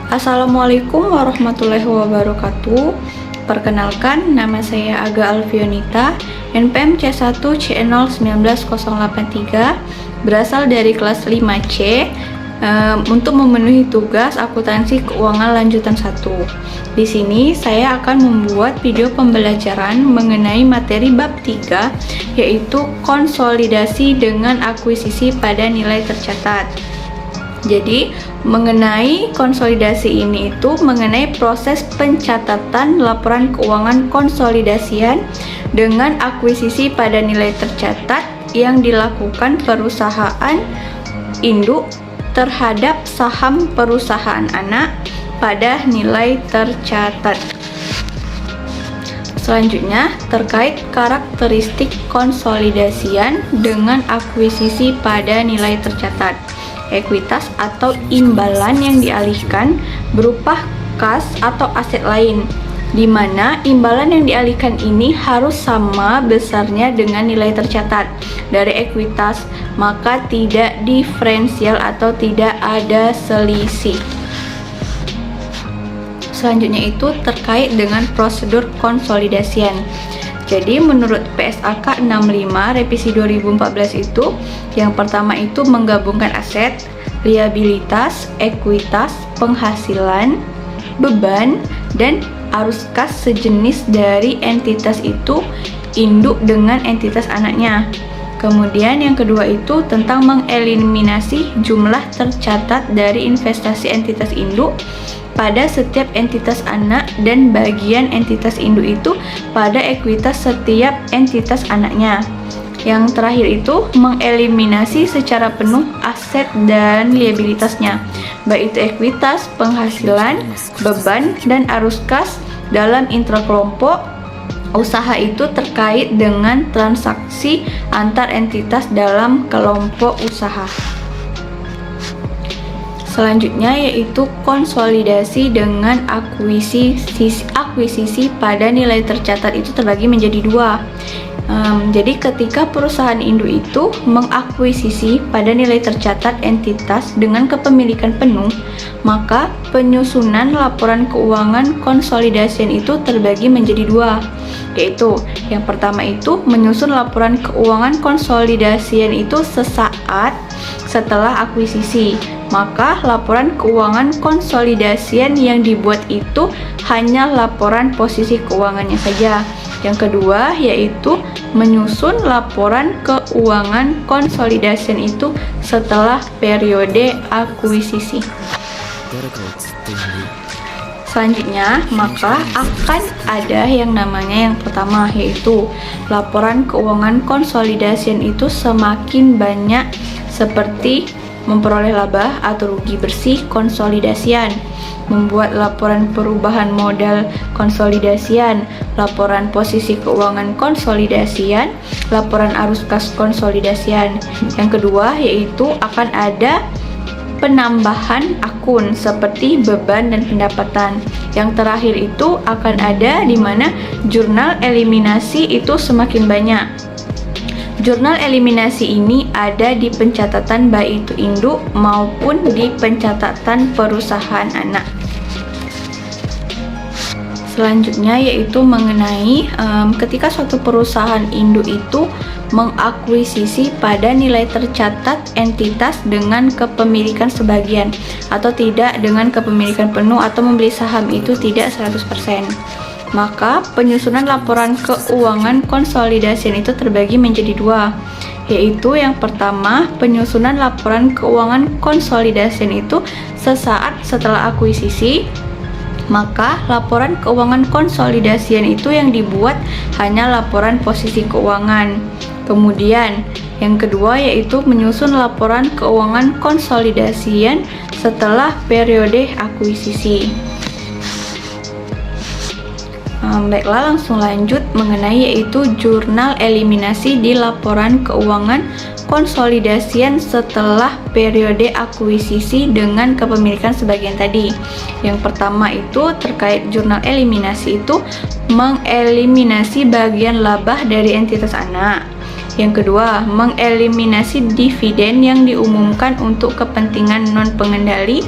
Assalamualaikum warahmatullahi wabarakatuh. Perkenalkan, nama saya Aga Alfionita, NPM C1 C01983, berasal dari kelas 5C, untuk memenuhi tugas akuntansi keuangan lanjutan 1. Di sini saya akan membuat video pembelajaran mengenai materi bab 3, yaitu konsolidasi dengan akuisisi pada nilai tercatat. Jadi, mengenai konsolidasi ini itu mengenai proses pencatatan laporan keuangan konsolidasian dengan akuisisi pada nilai tercatat yang dilakukan perusahaan induk terhadap saham perusahaan anak pada nilai tercatat. Selanjutnya, terkait karakteristik konsolidasian dengan akuisisi pada nilai tercatat. Ekuitas atau imbalan yang dialihkan berupa kas atau aset lain, di mana imbalan yang dialihkan ini harus sama besarnya dengan nilai tercatat dari ekuitas, maka tidak diferensial atau tidak ada selisih. Selanjutnya itu terkait dengan prosedur konsolidasian. Jadi menurut PSAK 65 revisi 2014 itu, yang pertama itu menggabungkan aset, liabilitas, ekuitas, penghasilan, beban, dan arus kas sejenis dari entitas itu induk dengan entitas anaknya. Kemudian yang kedua itu tentang mengeliminasi jumlah tercatat dari investasi entitas induk pada setiap entitas anak dan bagian entitas induk itu pada ekuitas setiap entitas anaknya. Yang terakhir itu mengeliminasi secara penuh aset dan liabilitasnya, baik itu ekuitas, penghasilan, beban, dan arus kas dalam intrakelompok usaha itu terkait dengan transaksi antar entitas dalam kelompok usaha. Selanjutnya yaitu konsolidasi dengan akuisisi pada nilai tercatat itu terbagi menjadi dua. Jadi ketika perusahaan induk itu mengakuisisi pada nilai tercatat entitas dengan kepemilikan penuh, maka penyusunan laporan keuangan konsolidasian itu terbagi menjadi dua, yaitu yang pertama itu menyusun laporan keuangan konsolidasian itu sesaat setelah akuisisi, maka laporan keuangan konsolidasian yang dibuat itu hanya laporan posisi keuangannya saja. Yang kedua yaitu menyusun laporan keuangan konsolidasian itu setelah periode akuisisi. Selanjutnya, maka akan ada yang namanya yang pertama, yaitu laporan keuangan konsolidasian itu semakin banyak seperti memperoleh laba atau rugi bersih konsolidasian, membuat laporan perubahan modal konsolidasian, laporan posisi keuangan konsolidasian, laporan arus kas konsolidasian. Yang kedua yaitu akan ada penambahan akun seperti beban dan pendapatan. Yang terakhir itu akan ada di mana jurnal eliminasi itu semakin banyak. Jurnal eliminasi ini ada di pencatatan baik itu induk maupun di pencatatan perusahaan anak. Selanjutnya yaitu mengenai ketika suatu perusahaan induk itu mengakuisisi pada nilai tercatat entitas dengan kepemilikan sebagian atau tidak dengan kepemilikan penuh atau membeli saham itu tidak 100%. Maka penyusunan laporan keuangan konsolidasian itu terbagi menjadi dua, yaitu yang pertama penyusunan laporan keuangan konsolidasian itu sesaat setelah akuisisi, maka laporan keuangan konsolidasian itu yang dibuat hanya laporan posisi keuangan. Kemudian yang kedua yaitu menyusun laporan keuangan konsolidasian setelah periode akuisisi. Baiklah, langsung lanjut mengenai yaitu jurnal eliminasi di laporan keuangan konsolidasian setelah periode akuisisi dengan kepemilikan sebagian tadi. Yang pertama itu terkait jurnal eliminasi itu mengeliminasi bagian laba dari entitas anak. Yang kedua, mengeliminasi dividen yang diumumkan untuk kepentingan non pengendali.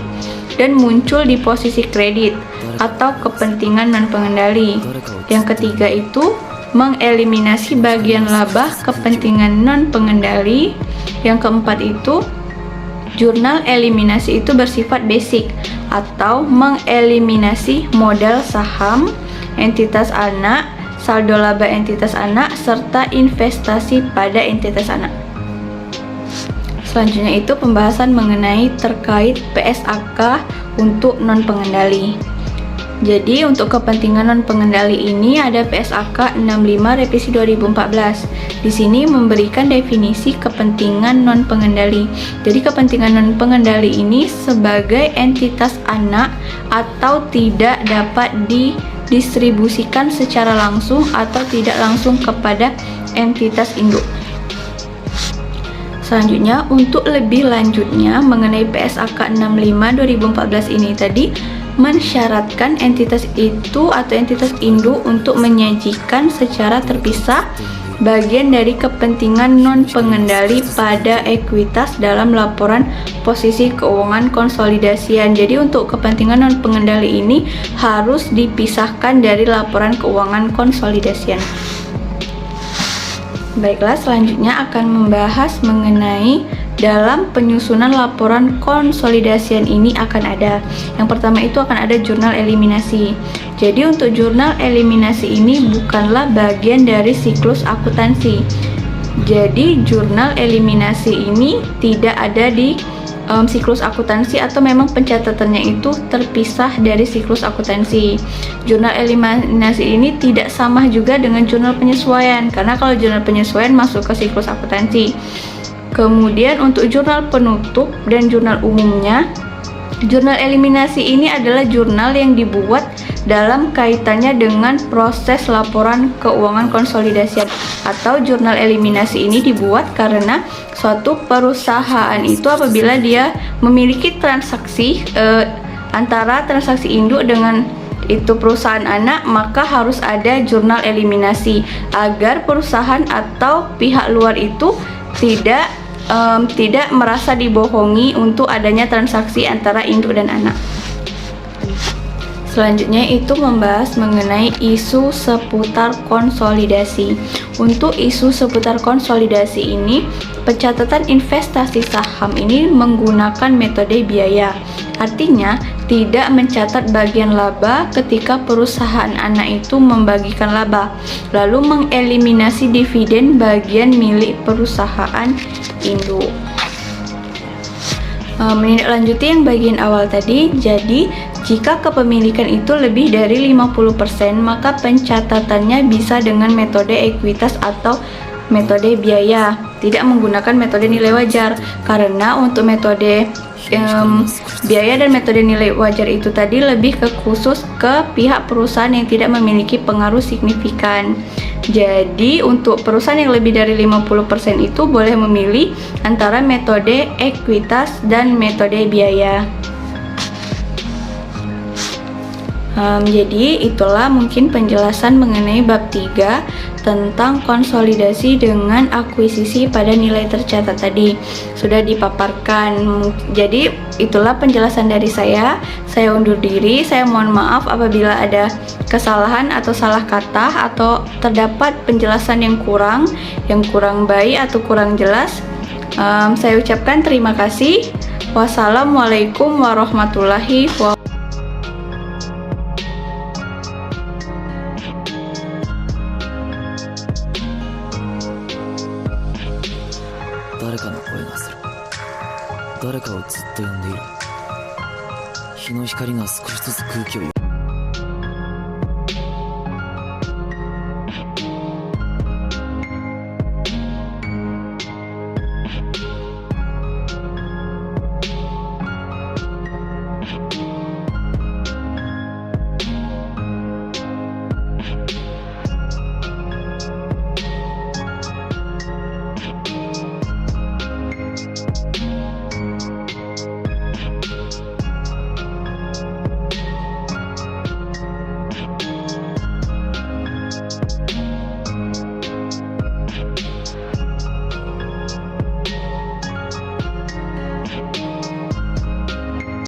dan muncul di posisi kredit atau kepentingan non-pengendali. Yang ketiga itu mengeliminasi bagian laba kepentingan non-pengendali. Yang keempat itu jurnal eliminasi itu bersifat basic atau mengeliminasi modal saham entitas anak, saldo laba entitas anak, serta investasi pada entitas anak. Selanjutnya itu pembahasan mengenai terkait PSAK untuk non-pengendali. Jadi untuk kepentingan non-pengendali ini ada PSAK 65 revisi 2014. Di sini memberikan definisi kepentingan non-pengendali. Jadi kepentingan non-pengendali ini sebagai entitas anak atau tidak dapat didistribusikan secara langsung atau tidak langsung kepada entitas induk. Selanjutnya, untuk lebih lanjutnya mengenai PSAK 65 2014 ini tadi mensyaratkan entitas itu atau entitas induk untuk menyajikan secara terpisah bagian dari kepentingan non-pengendali pada ekuitas dalam laporan posisi keuangan konsolidasian. Jadi untuk kepentingan non-pengendali ini harus dipisahkan dari laporan keuangan konsolidasian. Baiklah, selanjutnya akan membahas mengenai dalam penyusunan laporan konsolidasian ini akan ada. Yang pertama itu akan ada jurnal eliminasi. Jadi untuk jurnal eliminasi ini bukanlah bagian dari siklus akuntansi. Jadi jurnal eliminasi ini tidak ada di siklus akuntansi atau memang pencatatannya itu terpisah dari siklus akuntansi. Jurnal eliminasi ini tidak sama juga dengan jurnal penyesuaian, karena kalau jurnal penyesuaian masuk ke siklus akuntansi. Kemudian untuk jurnal penutup dan jurnal umumnya, jurnal eliminasi ini adalah jurnal yang dibuat dalam kaitannya dengan proses laporan keuangan konsolidasian, atau jurnal eliminasi ini dibuat karena suatu perusahaan itu apabila dia memiliki transaksi antara transaksi induk dengan itu perusahaan anak, maka harus ada jurnal eliminasi agar perusahaan atau pihak luar itu tidak merasa dibohongi untuk adanya transaksi antara induk dan anak. Selanjutnya itu membahas mengenai isu seputar konsolidasi. Untuk isu seputar konsolidasi ini, pencatatan investasi saham ini menggunakan metode biaya. Artinya, tidak mencatat bagian laba ketika perusahaan anak itu membagikan laba, lalu mengeliminasi dividen bagian milik perusahaan induk. Menindaklanjuti yang bagian awal tadi, jadi jika kepemilikan itu lebih dari 50%, maka pencatatannya bisa dengan metode ekuitas atau metode biaya, tidak menggunakan metode nilai wajar. Karena untuk metode biaya dan metode nilai wajar itu tadi lebih khusus ke pihak perusahaan yang tidak memiliki pengaruh signifikan. Jadi untuk perusahaan yang lebih dari 50% itu boleh memilih antara metode ekuitas dan metode biaya. Jadi itulah mungkin penjelasan mengenai bab 3 tentang konsolidasi dengan akuisisi pada nilai tercatat tadi sudah dipaparkan. Jadi itulah penjelasan dari saya. Saya undur diri. Saya mohon maaf apabila ada kesalahan atau salah kata atau terdapat penjelasan yang kurang baik atau kurang jelas. Saya ucapkan terima kasih. Wassalamualaikum warahmatullahi wabarakatuh. 誰かの声がする。誰かをずっと呼んでいる。日の光が少しずつ空気を